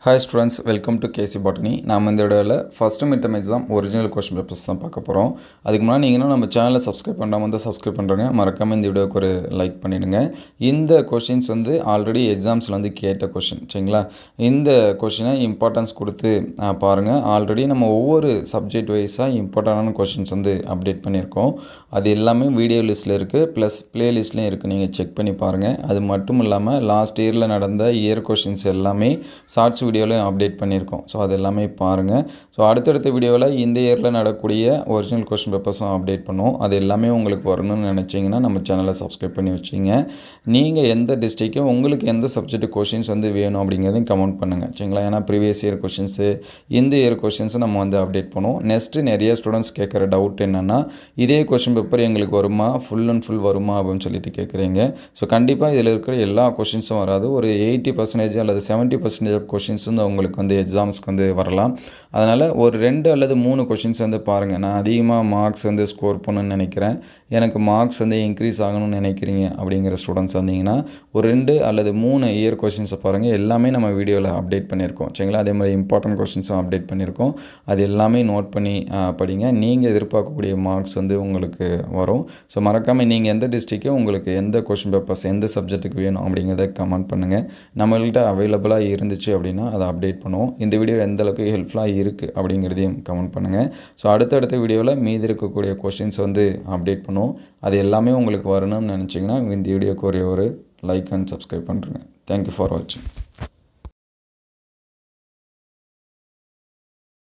Hi students, welcome to KC Botany. நாம் இந்த வீடியோவில் first mid term exam original question papers தான் பார்க்க போகிறோம். அதுக்கு முன்னாடி நீங்கள் நம்ம சேனலை சப்ஸ்கிரைப் பண்ணாமல் வந்து சப்ஸ்கிரைப் பண்ணுறேங்க. மறக்காமல் இந்த வீடியோக்கு ஒரு லைக் பண்ணிவிடுங்க. இந்த கொஷின்ஸ் வந்து ஆல்ரெடி எக்ஸாம்ஸில் வந்து கேட்ட கொஷின், சரிங்களா? இந்த கொஷினை இம்பார்ட்டன்ஸ் கொடுத்து பாருங்கள். ஆல்ரெடி நம்ம ஒவ்வொரு சப்ஜெக்ட் வைஸாக இம்பார்ட்டண்டான கொஷின்ஸ் வந்து அப்டேட் பண்ணியிருக்கோம். அது எல்லாமே வீடியோ லிஸ்ட்டில் இருக்குது, ப்ளஸ் ப்ளேலிஸ்ட்லேயும் இருக்குது. நீங்கள் செக் பண்ணி பாருங்கள். அது மட்டும் இல்லாமல் லாஸ்ட் இயரில் நடந்த இயர் கொஷின்ஸ் எல்லாமே ஷார்ட்ஸ் வீடியோலையும் அப்டேட் பண்ணியிருக்கோம். ஸோ அது எல்லாமே பாருங்கள். ஸோ அடுத்தடுத்த வீடியோவில் இந்த இயரில் நடக்கக்கூடிய ஒரிஜினல் கொஸ்டின் பேப்பர்ஸும் அப்டேட் பண்ணுவோம். அது எல்லாமே உங்களுக்கு வரணும்னு நினச்சிங்கன்னா நம்ம சேனலை சப்ஸ்கிரைப் பண்ணி வச்சிங்க. நீங்கள் எந்த டிஸ்ட்ரிக்டோ உங்களுக்கு எந்த சப்ஜெக்ட் கொஷின்ஸ் வந்து வேணும் அப்படிங்கிறதையும் கமெண்ட் பண்ணுங்கள், சரிங்களா? ஏன்னா ப்ரீவியஸ் இயர் கொஷின்ஸு, இந்த இயர் கொஷின்ஸு நம்ம வந்து அப்டேட் பண்ணுவோம். நெக்ஸ்ட்டு நிறைய ஸ்டூடெண்ட்ஸ் கேட்குற டவுட் என்னென்னா, இதே கொஷின் பேப்பர் எங்களுக்கு வருமா, ஃபுல் அண்ட் ஃபுல் வருமா அப்படின்னு சொல்லிட்டு கேட்குறீங்க. ஸோ கண்டிப்பாக இதில் இருக்கிற எல்லா கொஷின்ஸும் வராது. ஒரு 80% அல்லது 70% ஆஃப் கொஷின்ஸ் வந்து உங்களுக்கு வந்து எக்ஸாம்ஸ்க்கு வந்து வரலாம். அதனால் ஒரு 2 அல்லது 3 கொஷின்ஸ் வந்து பாருங்கள். நான் அதிகமாக மார்க்ஸ் வந்து ஸ்கோர் பண்ணணும்னு நினைக்கிறேன், எனக்கு மார்க்ஸ் வந்து இன்க்ரீஸ் ஆகணும்னு நினைக்கிறீங்க அப்படிங்கிற ஸ்டூடெண்ட்ஸ் வந்தீங்கன்னா ஒரு 2 அல்லது 3 இயர் கொஷின்ஸை பாருங்கள். எல்லாமே நம்ம வீடியோவில் அப்டேட் பண்ணியிருக்கோம், சரிங்களா? அதே மாதிரி இம்பார்ட்டன்ட் கொஷின்ஸும் அப்டேட் பண்ணியிருக்கோம். அது எல்லாமே நோட் பண்ணி படிங்க. நீங்கள் எதிர்பார்க்கக்கூடிய மார்க்ஸ் வந்து உங்களுக்கு வரும். ஸோ மறக்காமல் நீங்கள் எந்த டிஸ்ட்ரிக்டோ உங்களுக்கு எந்த கொஷின் பேப்பர்ஸ் எந்த சப்ஜெக்ட்டுக்கு வேணும் அப்படிங்கிறத கமெண்ட் பண்ணுங்கள். நம்மள்கிட்ட அவைலபிளாக இருந்துச்சு அப்படின்னா அதை அப்டேட் பண்ணுவோம். இந்த வீடியோ எந்த அளவுக்கு ஹெல்ப்ஃபுல்லாக இருக்குது அப்படிங்கிறதையும் கமெண்ட் பண்ணுங்கள். ஸோ அடுத்தடுத்த வீடியோவில் மீதி இருக்கக்கூடிய கொஷின்ஸ் வந்து அப்டேட் பண்ணுவோம். அது எல்லாமே உங்களுக்கு வரணும்னு நினச்சிங்கன்னா இந்த வீடியோக்கு ஒரு லைக் அண்ட் சப்ஸ்கிரைப் பண்ணுறேங்க. தேங்க்யூ ஃபார் வாட்சிங்.